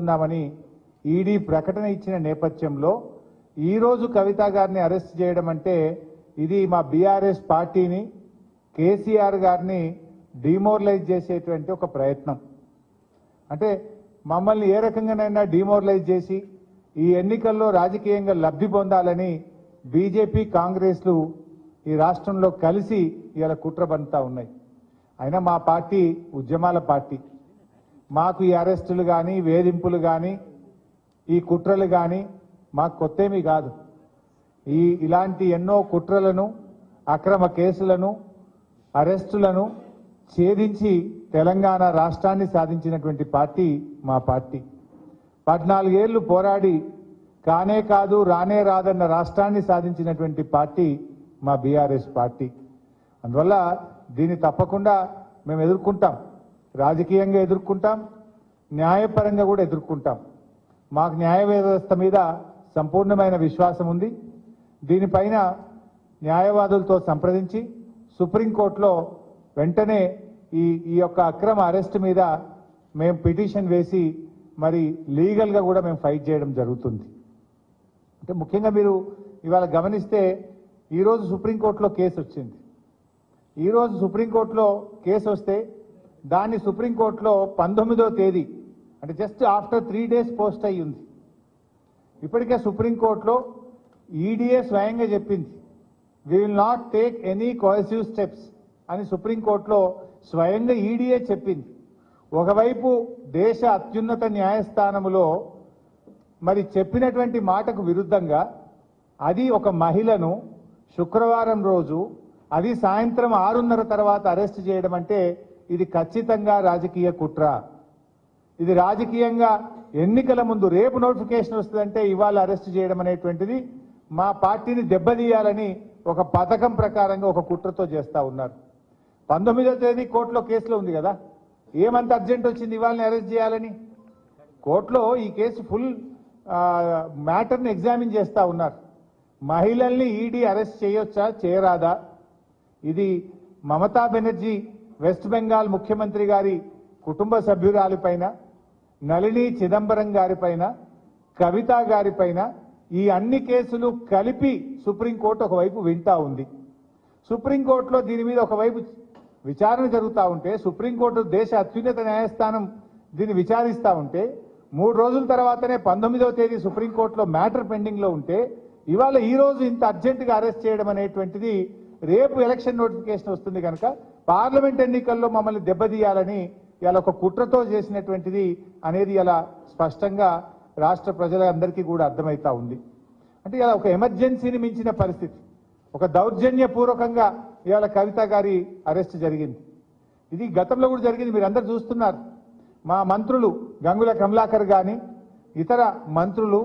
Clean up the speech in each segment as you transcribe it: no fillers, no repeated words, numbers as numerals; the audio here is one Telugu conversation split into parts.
చేస్తున్నామని ఈడీ ప్రకటన ఇచ్చిన నేపథ్యంలో ఈరోజు కవిత గారిని అరెస్ట్ చేయడం అంటే ఇది మా బీఆర్ఎస్ పార్టీని కేసీఆర్ గారిని డిమోరలైజ్ చేసేటువంటి ఒక ప్రయత్నం. అంటే మమ్మల్ని ఏ రకంగానైనా డిమోరలైజ్ చేసి ఈ ఎన్నికల్లో రాజకీయంగా లబ్ధి పొందాలని బీజేపీ కాంగ్రెస్లు ఈ రాష్ట్రంలో కలిసి ఇలా కుట్ర పన్నుతా ఉన్నాయి. అయినా మా పార్టీ ఉద్యమాల పార్టీ. మాకు ఈ అరెస్టులు కానీ వేధింపులు కానీ ఈ కుట్రలు కానీ మాకు కొత్తేమీ కాదు. ఇలాంటి ఎన్నో కుట్రలను అక్రమ కేసులను అరెస్టులను ఛేదించి తెలంగాణ రాష్ట్రాన్ని సాధించినటువంటి పార్టీ మా పార్టీ. 14 ఏళ్లు పోరాడి కానే కాదు రానే రాదన్న రాష్ట్రాన్ని సాధించినటువంటి పార్టీ మా బీఆర్ఎస్ పార్టీ. అందువల్ల దీన్ని తప్పకుండా మేము ఎదుర్కొంటాం, రాజకీయంగా ఎదుర్కొంటాం, న్యాయపరంగా కూడా ఎదుర్కొంటాం. మాకు న్యాయ వ్యవస్థ మీద సంపూర్ణమైన విశ్వాసం ఉంది. దీనిపైన న్యాయవాదులతో సంప్రదించి సుప్రీంకోర్టులో వెంటనే ఈ యొక్క అక్రమ అరెస్ట్ మీద మేము పిటిషన్ వేసి మరి లీగల్గా కూడా మేము ఫైట్ చేయడం జరుగుతుంది. అంటే ముఖ్యంగా మీరు ఇవాళ గమనిస్తే ఈరోజు సుప్రీంకోర్టులో కేసు వచ్చింది. ఈరోజు సుప్రీంకోర్టులో కేసు వస్తే దాన్ని సుప్రీంకోర్టులో 19వ తేదీ అంటే జస్ట్ ఆఫ్టర్ 3 days పోస్ట్ అయ్యి ఉంది. ఇప్పటికే సుప్రీంకోర్టులో ఈడీఏ స్వయంగా చెప్పింది we will not take any coercive steps అని సుప్రీంకోర్టులో స్వయంగా ఈడీఏ చెప్పింది. ఒకవైపు దేశ అత్యున్నత న్యాయస్థానములో మరి చెప్పినటువంటి మాటకు విరుద్ధంగా అది ఒక మహిళను శుక్రవారం రోజు అది సాయంత్రం 6:30 తర్వాత అరెస్ట్ చేయడం అంటే ఇది ఖచ్చితంగా రాజకీయ కుట్ర. ఇది రాజకీయంగా ఎన్నికల ముందు రేపు నోటిఫికేషన్ వస్తుందంటే ఇవాళ అరెస్ట్ చేయడం అనేటువంటిది మా పార్టీని దెబ్బతీయాలని ఒక పథకం ప్రకారంగా ఒక కుట్రతో చేస్తా ఉన్నారు. 19వ తేదీ కోర్టులో కేసులో ఉంది కదా, ఏమంత అర్జెంట్ వచ్చింది ఇవాళని అరెస్ట్ చేయాలని? కోర్టులో ఈ కేసు ఫుల్ మ్యాటర్ని ఎగ్జామిన్ చేస్తా ఉన్నారు. మహిళల్ని ఈడీ అరెస్ట్ చేయొచ్చా చేయరాదా? ఇది మమతా బెనర్జీ వెస్ట్ బెంగాల్ ముఖ్యమంత్రి గారి కుటుంబ సభ్యురాలిపైన, నళిని చిదంబరం గారిపైన, కవిత గారిపైన ఈ అన్ని కేసులు కలిపి సుప్రీంకోర్టు ఒకవైపు వింటా ఉంది. సుప్రీంకోర్టులో దీని మీద ఒకవైపు విచారణ జరుగుతూ ఉంటే సుప్రీంకోర్టు దేశ అత్యున్నత న్యాయస్థానం దీన్ని విచారిస్తూ ఉంటే 3 రోజుల తర్వాతనే 19వ తేదీ సుప్రీంకోర్టులో మ్యాటర్ పెండింగ్లో ఉంటే ఇవాళ ఈ రోజు ఇంత అర్జెంటుగా అరెస్ట్ చేయడం అనేటువంటిది రేపు ఎలక్షన్ నోటిఫికేషన్ వస్తుంది కనుక పార్లమెంట్ ఎన్నికల్లో మమ్మల్ని దెబ్బతీయాలని ఇలా ఒక కుట్రతో చేసినటువంటిది అనేది ఇలా స్పష్టంగా రాష్ట్ర ప్రజలందరికీ కూడా అర్థమవుతా ఉంది. అంటే ఇలా ఒక ఎమర్జెన్సీని మించిన పరిస్థితి, ఒక దౌర్జన్యపూర్వకంగా ఇవాళ కవిత గారి అరెస్ట్ జరిగింది. ఇది గతంలో కూడా జరిగింది, మీరు అందరు చూస్తున్నారు. మా మంత్రులు గంగుల కమలాకర్ కానీ ఇతర మంత్రులు,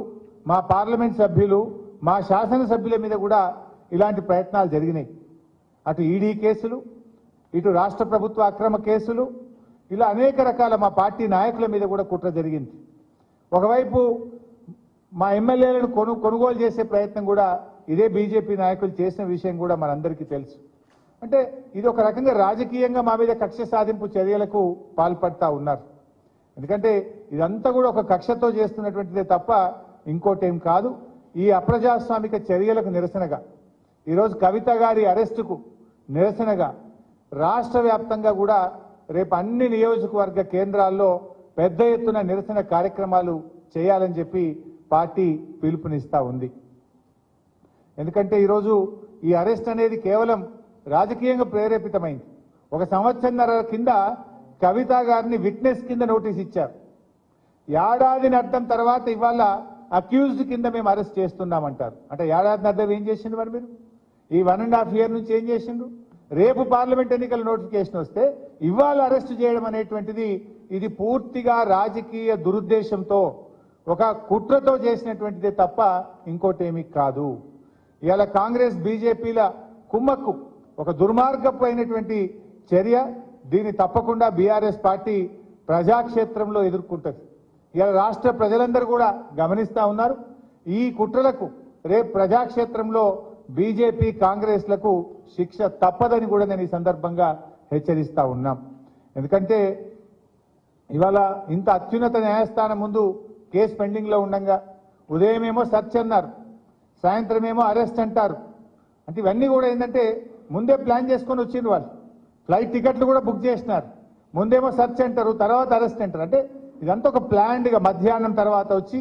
మా పార్లమెంట్ సభ్యులు, మా శాసనసభ్యుల మీద కూడా ఇలాంటి ప్రయత్నాలు జరిగినాయి. అటు ఈడీ కేసులు, ఇటు రాష్ట్ర ప్రభుత్వ అక్రమ కేసులు, ఇలా అనేక రకాల మా పార్టీ నాయకుల మీద కూడా కుట్ర జరిగింది. ఒకవైపు మా ఎమ్మెల్యేలను కొనుగోలు చేసే ప్రయత్నం కూడా ఇదే బీజేపీ నాయకులు చేసిన విషయం కూడా మనందరికీ తెలుసు. అంటే ఇది ఒక రకంగా రాజకీయంగా మా మీద కక్ష సాధింపు చర్యలకు పాల్పడతా ఉన్నారు. ఎందుకంటే ఇదంతా కూడా ఒక కక్షతో చేస్తున్నటువంటిదే తప్ప ఇంకోటేం కాదు. ఈ అప్రజాస్వామిక చర్యలకు నిరసనగా ఈరోజు కవిత గారి అరెస్టుకు నిరసనగా రాష్ట్ర వ్యాప్తంగా కూడా రేపు అన్ని నియోజకవర్గ కేంద్రాల్లో పెద్ద ఎత్తున నిరసన కార్యక్రమాలు చేయాలని చెప్పి పార్టీ పిలుపునిస్తా ఉంది. ఎందుకంటే ఈరోజు ఈ అరెస్ట్ అనేది కేవలం రాజకీయంగా ప్రేరేపితమైంది. 1 సంవత్సరంన్నర కింద కవిత గారిని విట్నెస్ కింద నోటీస్ ఇచ్చారు. ఏడాదిని అర్థం తర్వాత ఇవాళ అక్యూజ్డ్ కింద మేము అరెస్ట్ చేస్తున్నామంటారు. అంటే ఏడాదిని అర్థం ఏం చేసిండు మరి మీరు? ఈ 1.5 year నుంచి ఏం చేసిండు? రేపు పార్లమెంట్ ఎన్నికల నోటిఫికేషన్ వస్తే ఇవాళ అరెస్ట్ చేయడం అనేటువంటిది ఇది పూర్తిగా రాజకీయ దురుద్దేశంతో ఒక కుట్రతో చేసినటువంటిదే తప్ప ఇంకోటేమీ కాదు. ఇవాళ కాంగ్రెస్ బీజేపీల కుమ్మక్కు ఒక దుర్మార్గపు అయినటువంటి చర్య. దీన్ని తప్పకుండా బీఆర్ఎస్ పార్టీ ప్రజాక్షేత్రంలో ఎదుర్కొంటుంది. ఇవాళ రాష్ట్ర ప్రజలందరూ కూడా గమనిస్తా ఉన్నారు. ఈ కుట్రలకు రేపు ప్రజాక్షేత్రంలో బీజేపీ కాంగ్రెస్లకు శిక్ష తప్పదని కూడా నేను ఈ సందర్భంగా హెచ్చరిస్తా ఉన్నాం. ఎందుకంటే ఇవాళ ఇంత అత్యున్నత న్యాయస్థానం ముందు కేసు పెండింగ్ లో ఉండగా ఉదయం ఏమో సెర్చ్ అన్నారు, సాయంత్రం ఏమో అరెస్ట్ అంటారు. అంటే ఇవన్నీ కూడా ఏంటంటే ముందే ప్లాన్ చేసుకొని వచ్చిండ్రు వాళ్ళు. ఫ్లైట్ టికెట్లు కూడా బుక్ చేసినారు. ముందేమో సెర్చ్ అంటారు, తర్వాత అరెస్ట్ అంటారు. అంటే ఇదంతా ఒక ప్లాన్డ్గా మధ్యాహ్నం తర్వాత వచ్చి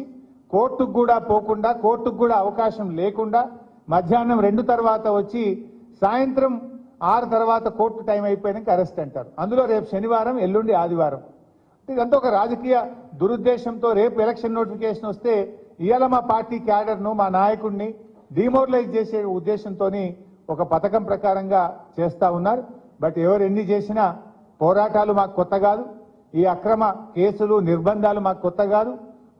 కోర్టుకు కూడా పోకుండా, కోర్టుకు కూడా అవకాశం లేకుండా మధ్యాహ్నం 2 తర్వాత వచ్చి సాయంత్రం 6 తర్వాత కోర్టు టైం అయిపోయాక అరెస్ట్ అంటారు. అందులో రేపు శనివారం, ఎల్లుండి ఆదివారం. ఇదంతా ఒక రాజకీయ దురుద్దేశంతో రేపు ఎలక్షన్ నోటిఫికేషన్ వస్తే ఇవాళ మా పార్టీ క్యాడర్ను, మా నాయకుడిని డిమోరలైజ్ చేసే ఉద్దేశంతో ఒక పథకం ప్రకారంగా చేస్తా ఉన్నారు. బట్ ఎవరు ఎన్ని చేసినా పోరాటాలు మాకు కొత్త కాదు. ఈ అక్రమ కేసులు, నిర్బంధాలు మాకు కొత్త కాదు.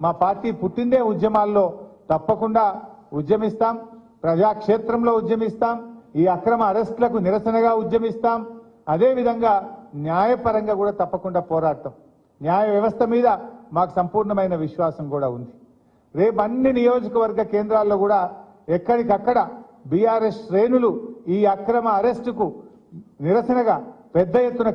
మా పార్టీ పుట్టిందే ఉద్యమాల్లో. తప్పకుండా ఉద్యమిస్తాం, ప్రజాక్షేత్రంలో ఉద్యమిస్తాం, ఈ అక్రమ అరెస్టులకు నిరసనగా ఉద్యమిస్తాం. అదేవిధంగా న్యాయపరంగా కూడా తప్పకుండా పోరాడతాం. న్యాయ వ్యవస్థ మీద మాకు సంపూర్ణమైన విశ్వాసం కూడా ఉంది. రేపు అన్ని నియోజకవర్గ కేంద్రాల్లో కూడా ఎక్కడికక్కడ బీఆర్ఎస్ శ్రేణులు ఈ అక్రమ అరెస్టుకు నిరసనగా పెద్ద ఎత్తున